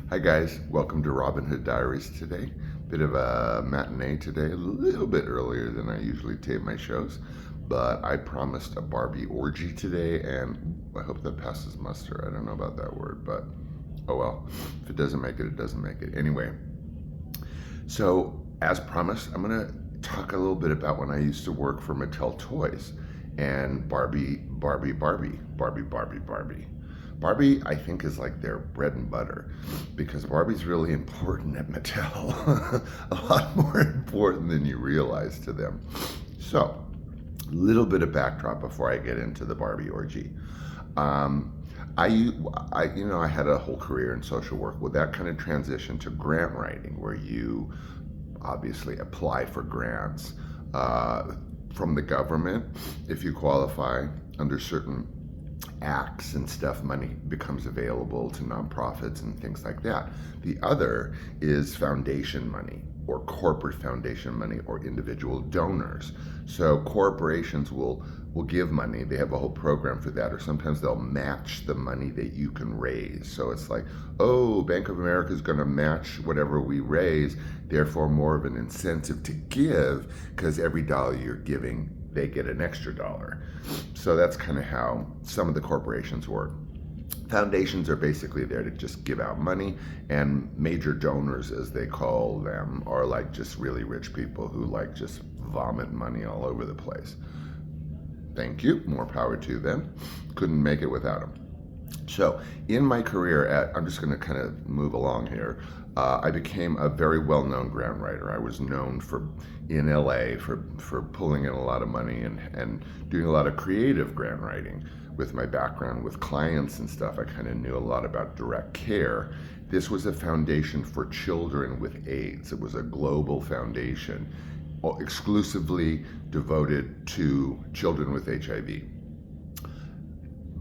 Hi guys, welcome to Robin Hood Diaries today. Bit of a matinee today, a little bit earlier than I usually tape my shows, but I promised a Barbie orgy today, and I hope that passes muster. I don't know about that word, but oh well. If it doesn't make it, it doesn't make it. Anyway, so as promised, I'm gonna talk a little bit about when I used to work for Mattel Toys and Barbie. Barbie, I think, is like their bread and butter because Barbie's really important at Mattel. A lot more important than you realize to them. So, a little bit of backdrop before I get into the Barbie orgy. Um, I had a whole career in social work. With that kind of transition to grant writing, where you obviously apply for grants from the government. If you qualify under certain acts and stuff, money becomes available to nonprofits and things like that. The other is foundation money or corporate foundation money or individual donors. So corporations will give money. They have a whole program for that, or sometimes they'll match the money that you can raise. So it's like, oh, Bank of America is going to match whatever we raise, therefore more of an incentive to give, because every dollar you're giving, they get an extra dollar. So that's kind of how some of the corporations work. Foundations are basically there to just give out money, and major donors, as they call them, are like just really rich people who like just vomit money all over the place. Thank you, more power to them. Couldn't make it without them. So, in my career I'm just going to kind of move along here. I became a very well-known grant writer. I was known in LA for pulling in a lot of money and doing a lot of creative grant writing. With my background with clients and stuff, I kind of knew a lot about direct care. This was a foundation for children with AIDS. It was a global foundation exclusively devoted to children with HIV,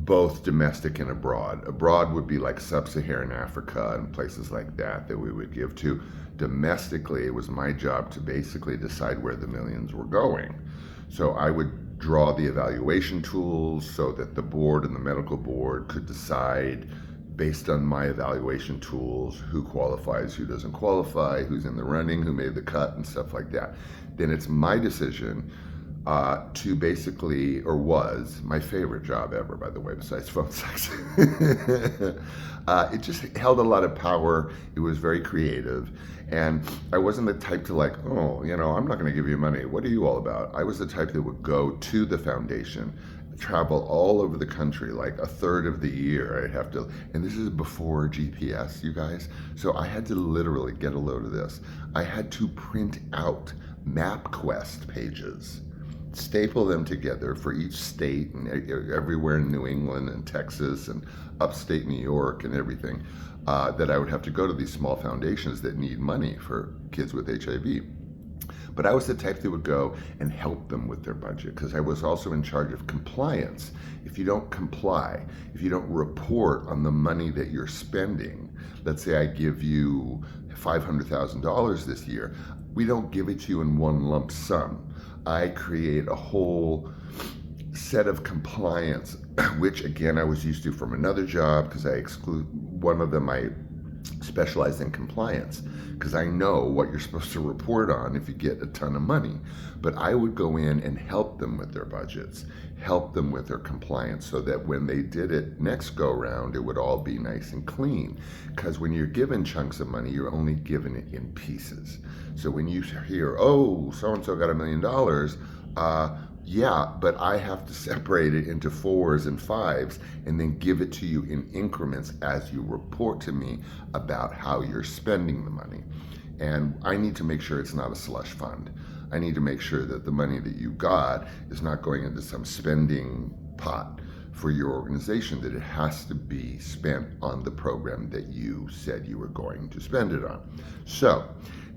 both domestic and abroad. Abroad would be like sub-Saharan Africa and places like that we would give to. Domestically, it was my job to basically decide where the millions were going. So I would draw the evaluation tools so that the board and the medical board could decide based on my evaluation tools who qualifies, who doesn't qualify, who's in the running, who made the cut, and stuff like that. Then it's my decision to basically, or was, my favorite job ever, by the way, besides phone sex. It just held a lot of power. It was very creative. And I wasn't the type to like, oh, I'm not going to give you money. What are you all about? I was the type that would go to the foundation, travel all over the country, like a third of the year. I'd have to, and this is before GPS, you guys. So I had to literally get a load of this. I had to print out MapQuest pages, staple them together for each state and everywhere in New England and Texas and upstate New York and everything, that I would have to go to these small foundations that need money for kids with HIV. But I was the type that would go and help them with their budget because I was also in charge of compliance. If you don't comply, if you don't report on the money that you're spending, let's say I give you $500,000 this year, we don't give it to you in one lump sum. I create a whole set of compliance, which again I was used to from another job because I exclude one of them. I specialize in compliance because I know what you're supposed to report on if you get a ton of money. But I would go in and help them with their budgets, help them with their compliance so that when they did it next go round, it would all be nice and clean. Because when you're given chunks of money, you're only given it in pieces. So when you hear, oh, so-and-so got $1 million, yeah, but I have to separate it into 4s and 5s and then give it to you in increments as you report to me about how you're spending the money. And I need to make sure it's not a slush fund. I need to make sure that the money that you got is not going into some spending pot for your organization, that it has to be spent on the program that you said you were going to spend it on. So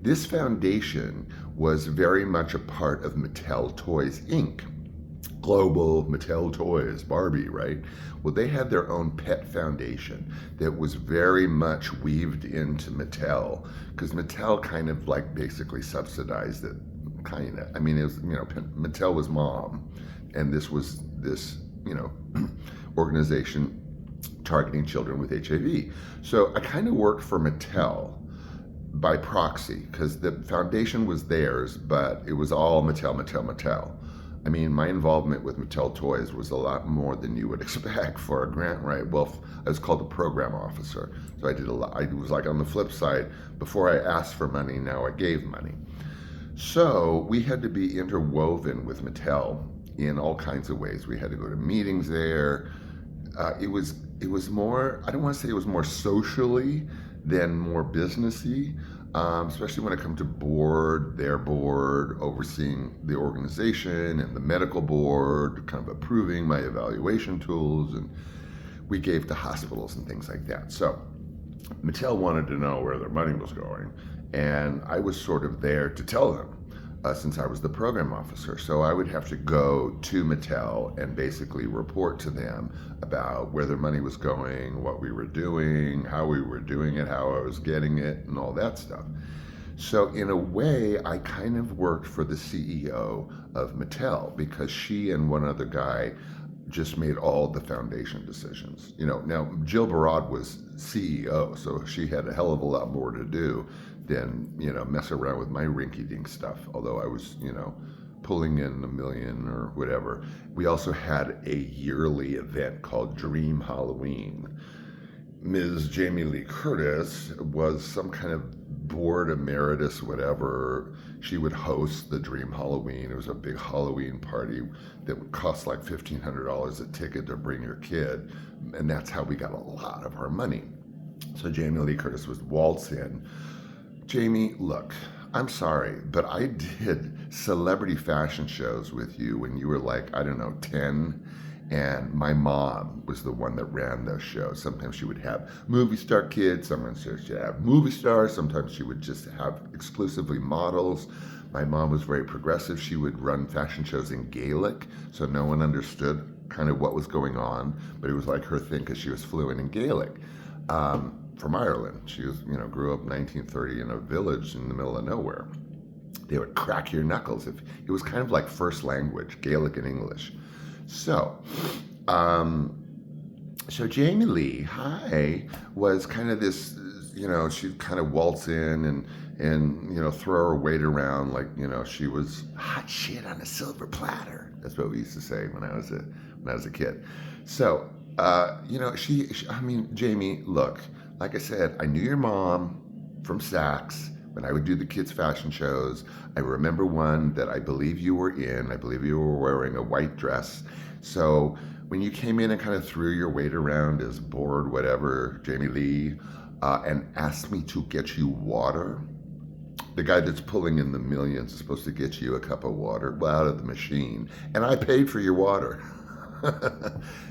this foundation was very much a part of Mattel Toys Inc. Global Mattel Toys, Barbie, right? Well, they had their own pet foundation that was very much weaved into Mattel because Mattel kind of like basically subsidized it, kind of. I mean, it was, Mattel was mom, and this was this, organization targeting children with HIV. So I kind of worked for Mattel by proxy because the foundation was theirs, but it was all Mattel, Mattel, Mattel. I mean, my involvement with Mattel Toys was a lot more than you would expect for a grant, right? Well, I was called a program officer. So I did a lot. I was like on the flip side, before I asked for money, now I gave money. So we had to be interwoven with Mattel in all kinds of ways. We had to go to meetings there. It was more, I don't want to say it was more socially than more businessy, especially when it comes to their board, overseeing the organization and the medical board, kind of approving my evaluation tools, and we gave to hospitals and things like that. So Mattel wanted to know where their money was going, and I was sort of there to tell them. Since I was the program officer. So I would have to go to Mattel and basically report to them about where their money was going, what we were doing, how we were doing it, how I was getting it, and all that stuff. So in a way, I kind of worked for the CEO of Mattel because she and one other guy just made all the foundation decisions. Now Jill Barad was CEO, so she had a hell of a lot more to do than, mess around with my rinky-dink stuff, although I was, pulling in $1 million or whatever. We also had a yearly event called Dream Halloween. Ms. Jamie Lee Curtis was some kind of board emeritus, whatever. She would host the Dream Halloween. It was a big Halloween party that would cost like $1,500 a ticket to bring your kid. And that's how we got a lot of our money. So Jamie Lee Curtis would waltz in. Jamie, look, I'm sorry, but I did celebrity fashion shows with you when you were like, I don't know, 10. And my mom was the one that ran those shows. Sometimes she would have movie star kids, sometimes she would have movie stars, sometimes she would just have exclusively models. My mom was very progressive. She would run fashion shows in Gaelic, so no one understood kind of what was going on, but it was like her thing because she was fluent in Gaelic. From Ireland. She was, grew up 1930 in a village in the middle of nowhere. They would crack your knuckles. It was kind of like first language, Gaelic and English. So Jamie Lee, was kind of this, she'd kind of waltz in and throw her weight around like, she was hot shit on a silver platter. That's what we used to say when I was a kid. So, Jamie, look, like I said, I knew your mom from Saks when I would do the kids' fashion shows. I remember one that I believe you were in. I believe you were wearing a white dress. So when you came in and kind of threw your weight around as bored, whatever, Jamie Lee, and asked me to get you water, the guy that's pulling in the millions is supposed to get you a cup of water out of the machine, and I paid for your water.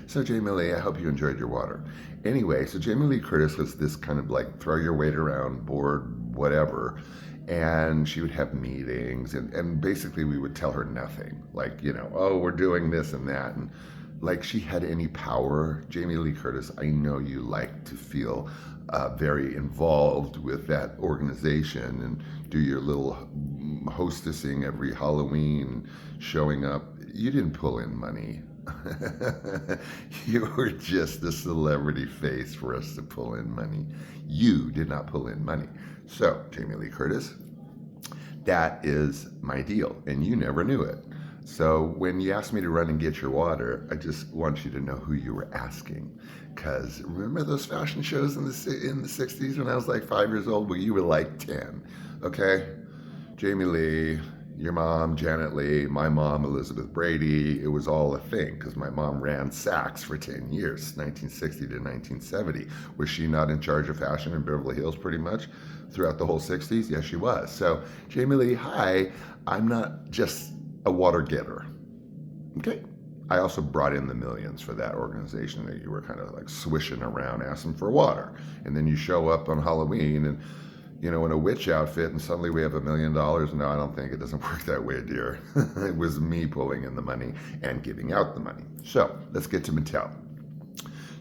So Jamie Lee, I hope you enjoyed your water. Anyway, so Jamie Lee Curtis was this kind of like throw your weight around, bored, whatever. And she would have meetings and basically we would tell her nothing. Like, oh, we're doing this and that. And like she had any power. Jamie Lee Curtis, I know you like to feel very involved with that organization and do your little hostessing every Halloween, showing up. You didn't pull in money. You were just a celebrity face for us to pull in money. You did not pull in money. So, Jamie Lee Curtis, that is my deal, and you never knew it. So when you asked me to run and get your water, I just want you to know who you were asking. Because remember those fashion shows in the 60s when I was like 5 years old? Well, you were like 10, okay? Jamie Lee, your mom, Janet Lee, my mom, Elizabeth Brady, it was all a thing because my mom ran Saks for 10 years, 1960 to 1970. Was she not in charge of fashion in Beverly Hills pretty much throughout the whole 60s? Yes, she was. So, Jamie Lee, hi, I'm not just a water getter, okay? I also brought in the millions for that organization that you were kind of like swishing around asking for water. And then you show up on Halloween and in a witch outfit and suddenly we have $1 million. No, I don't think it doesn't work that way, dear. It was me pulling in the money and giving out the money. So let's get to Mattel.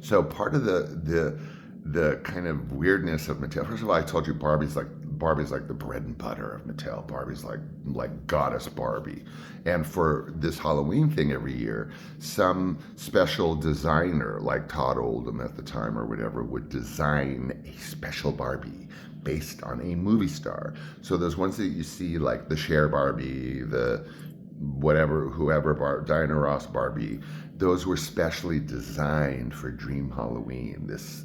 So part of the kind of weirdness of Mattel, first of all, I told you Barbie's like Barbie's like the bread and butter of Mattel. Barbie's like goddess Barbie. And for this Halloween thing every year, some special designer like Todd Oldham at the time or whatever would design a special Barbie based on a movie star. So those ones that you see, like the Cher Barbie, the whatever, whoever, Diana Ross Barbie, those were specially designed for Dream Halloween, this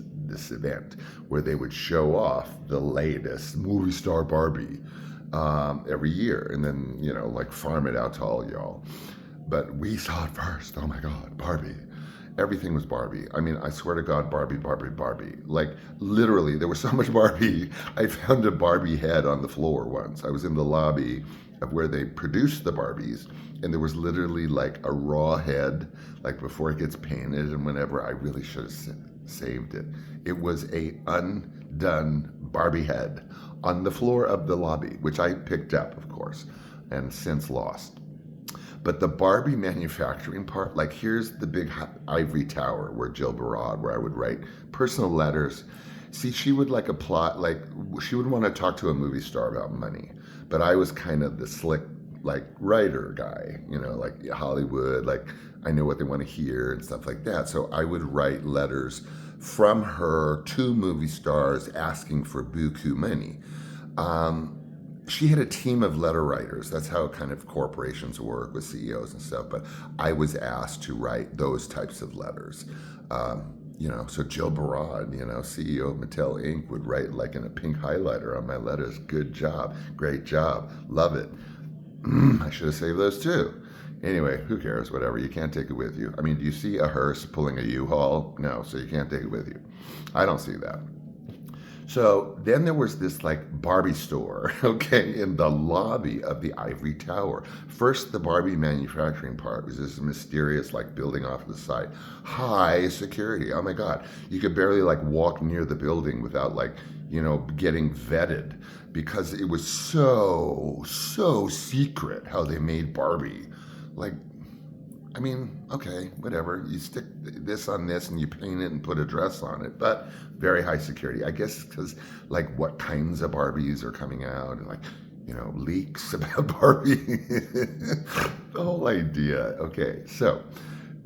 event where they would show off the latest movie star Barbie every year, and then like farm it out to all y'all. But we saw it first. Oh my God, Barbie! Everything was Barbie. I mean, I swear to God, Barbie, Barbie, Barbie. Like literally, there was so much Barbie. I found a Barbie head on the floor once. I was in the lobby of where they produced the Barbies, and there was literally like a raw head, like before it gets painted and whenever. I really should have saved it. It was a undone Barbie head on the floor of the lobby, which I picked up, of course, and since lost. But the Barbie manufacturing part, like here's the big ivory tower where Jill Barad, where I would write personal letters. See, she would like apply, like she would want to talk to a movie star about money, but I was kind of the slick, like writer guy, like Hollywood, like I know what they want to hear and stuff like that. So I would write letters from her to movie stars asking for buku money. She had a team of letter writers. That's how kind of corporations work with CEOs and stuff. But I was asked to write those types of letters. So Jill Barad, CEO of Mattel Inc. would write like in a pink highlighter on my letters. Good job. Great job. Love it. I should have saved those too. Anyway, who cares? Whatever. You can't take it with you. I mean, do you see a hearse pulling a U-Haul? No, so you can't take it with you. I don't see that. So then there was this like Barbie store, okay, in the lobby of the Ivory Tower. First, the Barbie manufacturing part was this mysterious like building off the side. High security. Oh my God. You could barely like walk near the building without like, getting vetted because it was so secret how they made Barbie. Like, I mean, okay, whatever. You stick this on this and you paint it and put a dress on it, but very high security. I guess because like what kinds of Barbies are coming out and like, leaks about Barbie. The whole idea. Okay, so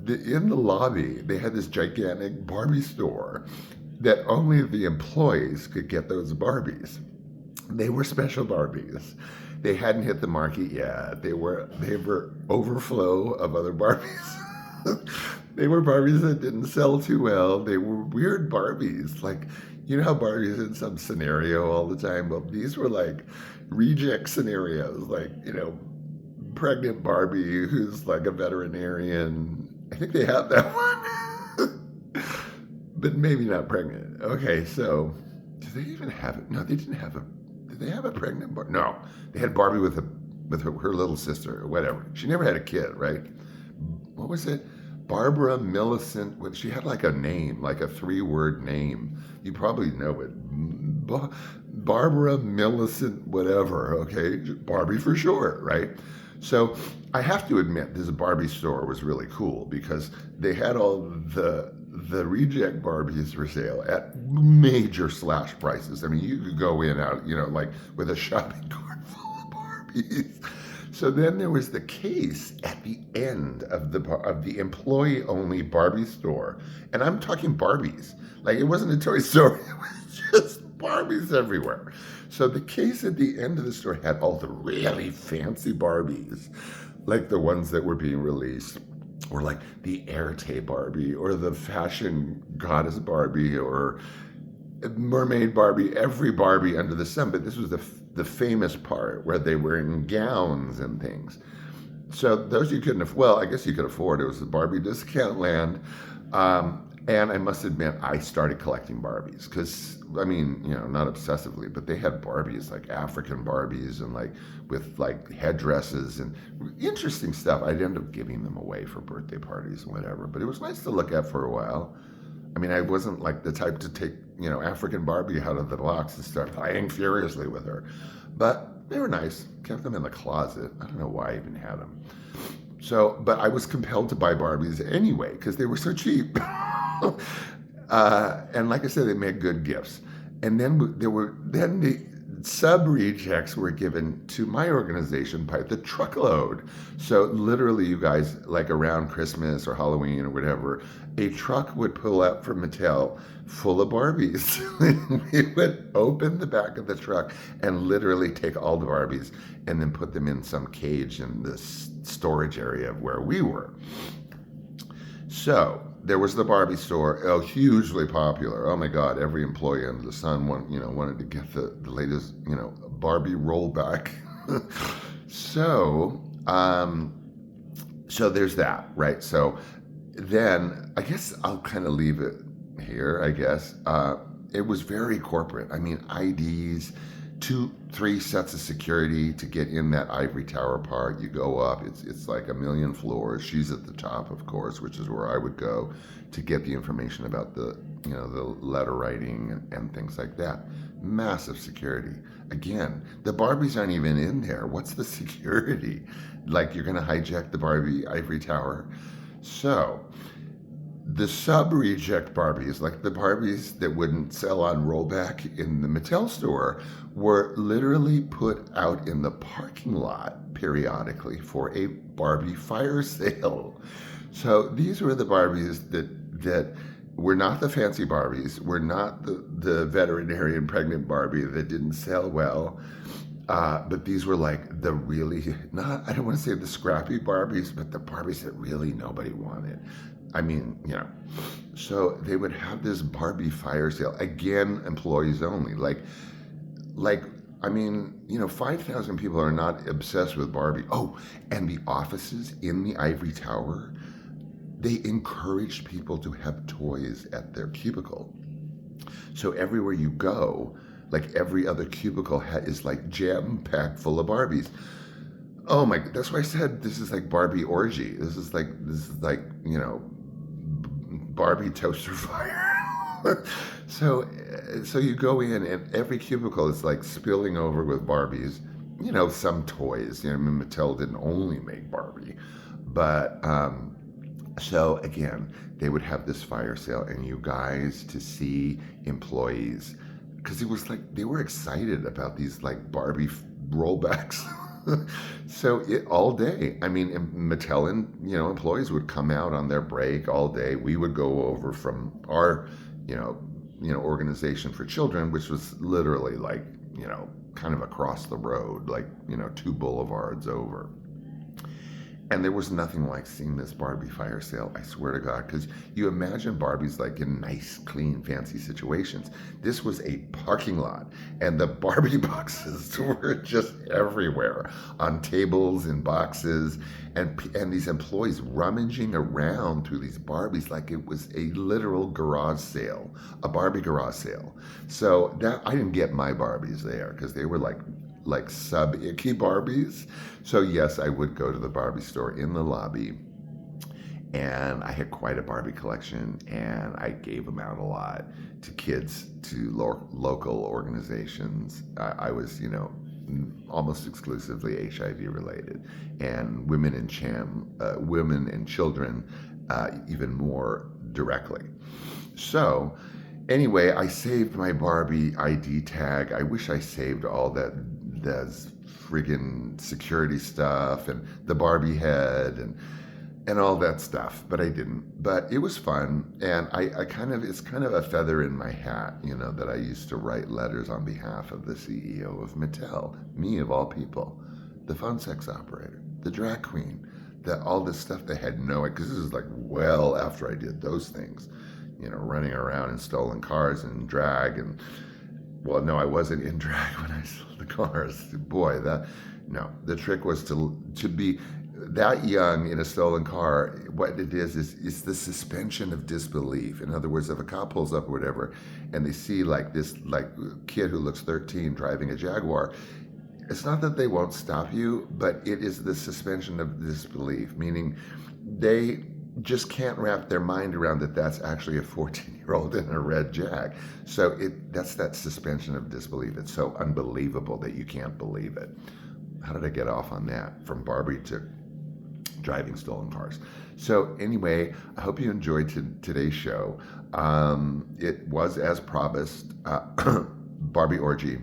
in the lobby, they had this gigantic Barbie store that only the employees could get those Barbies. They were special Barbies. They hadn't hit the market yet. They were overflow of other Barbies. They were Barbies that didn't sell too well. They were weird Barbies. Like, how Barbie's in some scenario all the time? Well, these were like reject scenarios, like, pregnant Barbie who's like a veterinarian. I think they have that one. But maybe not pregnant. Okay, so do they even have it? No, they didn't have did they have a pregnant Barbie? No, they had Barbie with her little sister or whatever. She never had a kid, right? What was it? Barbara Millicent. She had like a name, like a 3-word name. You probably know it. Barbara Millicent, whatever. Okay, Barbie for short, right? So I have to admit, this Barbie store was really cool because they had all the reject Barbies for sale at major slash prices. I mean, you could go in out, like with a shopping cart full of Barbies. So then there was the case at the end of the employee-only Barbie store, and I'm talking Barbies. Like it wasn't a toy store; it was just Barbies everywhere. So the case at the end of the store had all the really fancy Barbies, like the ones that were being released, or like the Erte Barbie, or the fashion goddess Barbie, or mermaid Barbie, every Barbie under the sun. But this was the famous part where they were in gowns and things. So those you couldn't afford, well, I guess you could afford. It was the Barbie discount land. And I must admit, I started collecting Barbies because, I mean, not obsessively, but they had Barbies, like African Barbies and like with like headdresses and interesting stuff. I'd end up giving them away for birthday parties and whatever, but it was nice to look at for a while. I mean, I wasn't like the type to take, African Barbie out of the box and start playing furiously with her, but they were nice. Kept them in the closet. I don't know why I even had them. So, but I was compelled to buy Barbies anyway because they were so cheap. And like I said, they made good gifts. And then sub-rejects were given to my organization by the truckload. So literally, you guys, like around Christmas or Halloween or whatever, a truck would pull up from Mattel full of Barbies. We would open the back of the truck and literally take all the Barbies and then put them in some cage in this storage area of where we were. So there was the Barbie store, hugely popular. Oh my God, every employee under the sun wanted to get the latest, Barbie rollback. So, so there's that, right? So then I guess I'll kind of leave it here, I guess. It was very corporate. I mean, IDs, 2-3 sets of security to get in that ivory tower part. You go up, it's like 1,000,000 floors. She's at the top, of course, which is where I would go to get the information about the letter writing and things like that. Massive security. Again, the Barbies aren't even in there. What's the security? Like, you're gonna hijack the Barbie ivory tower? So the sub-reject Barbies, like the Barbies that wouldn't sell on rollback in the Mattel store, were literally put out in the parking lot periodically for a Barbie fire sale. So these were the Barbies that were not the fancy Barbies, were not the veterinarian pregnant Barbie that didn't sell well. But these were like the really, I don't want to say the scrappy Barbies, but the Barbies that really nobody wanted. I mean, so they would have this Barbie fire sale. Again, employees only. I mean, 5,000 people are not obsessed with Barbie. Oh, and the offices in the ivory tower, they encouraged people to have toys at their cubicle. So everywhere you go, like every other cubicle is like jam-packed full of Barbies. Oh my, that's why I said this is like Barbie Orgy. This is like, Barbie toaster fire. So you go in and every cubicle is like spilling over with Barbies, some toys. Mattel didn't only make Barbie, but so again, they would have this fire sale, and you guys to see employees, because it was like they were excited about these like Barbie rollbacks. So all day, I mean, Mattel and employees would come out on their break all day. We would go over from our organization for children, which was literally like kind of across the road, like 2 boulevards over. And there was nothing like seeing this Barbie fire sale, I swear to God, because you imagine Barbies like in nice, clean, fancy situations. This was a parking lot, and the Barbie boxes were just everywhere, on tables and boxes, and these employees rummaging around through these Barbies like it was a literal garage sale, a Barbie garage sale. So that I didn't get my Barbies there because they were like sub-icky Barbies. So yes, I would go to the Barbie store in the lobby, and I had quite a Barbie collection, and I gave them out a lot to kids, to local organizations. I was, almost exclusively HIV related, and women and children even more directly. So anyway, I saved my Barbie ID tag. I wish I saved all that friggin' security stuff and the Barbie head and all that stuff, but I didn't. But it was fun, and it's kind of a feather in my hat, that I used to write letters on behalf of the CEO of Mattel, me of all people, the phone sex operator, the drag queen, all this stuff they had no idea, because this is like well after I did those things, running around in stolen cars and drag. And well, no, I wasn't in drag when I sold the cars. Boy, the trick was to be that young in a stolen car. What it is it's the suspension of disbelief. In other words, if a cop pulls up or whatever, and they see like this kid who looks 13 driving a Jaguar, it's not that they won't stop you, but it is the suspension of disbelief, meaning they just can't wrap their mind around that that's actually a 14-year-old in a red Jag. So that's that suspension of disbelief. It's so unbelievable that you can't believe it. How did I get off on that? From Barbie to driving stolen cars. So anyway, I hope you enjoyed today's show. It was as promised, Barbie Orgy.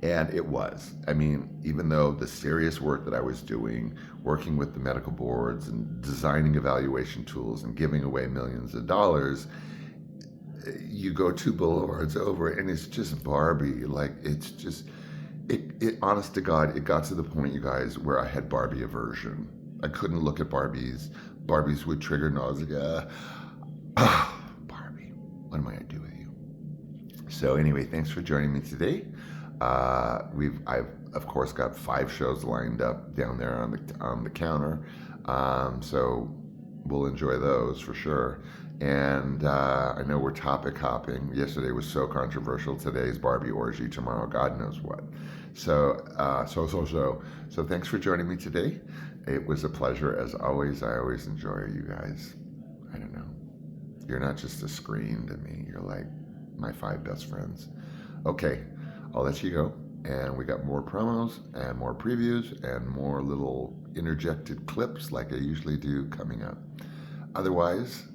And it was. I mean, even though the serious work that I was doing, working with the medical boards and designing evaluation tools and giving away millions of dollars, you go two boulevards over and it's just Barbie. Like, it's just, honest to God, it got to the point, you guys, where I had Barbie aversion. I couldn't look at Barbies. Barbies would trigger nausea. Barbie, what am I going to do with you? So anyway, thanks for joining me today. I've of course got 5 shows lined up down there on the counter, so we'll enjoy those for sure. And I know we're topic hopping. Yesterday was so controversial. Today's Barbie orgy. Tomorrow, God knows what. So thanks for joining me today. It was a pleasure as always. I always enjoy you guys. I don't know. You're not just a screen to me. You're like my 5 best friends. Okay, I'll let you go. And we got more promos and more previews and more little interjected clips like I usually do coming up. Otherwise,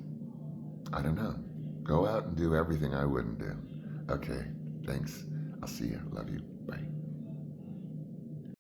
I don't know. Go out and do everything I wouldn't do. Okay, thanks. I'll see you. Love you. Bye.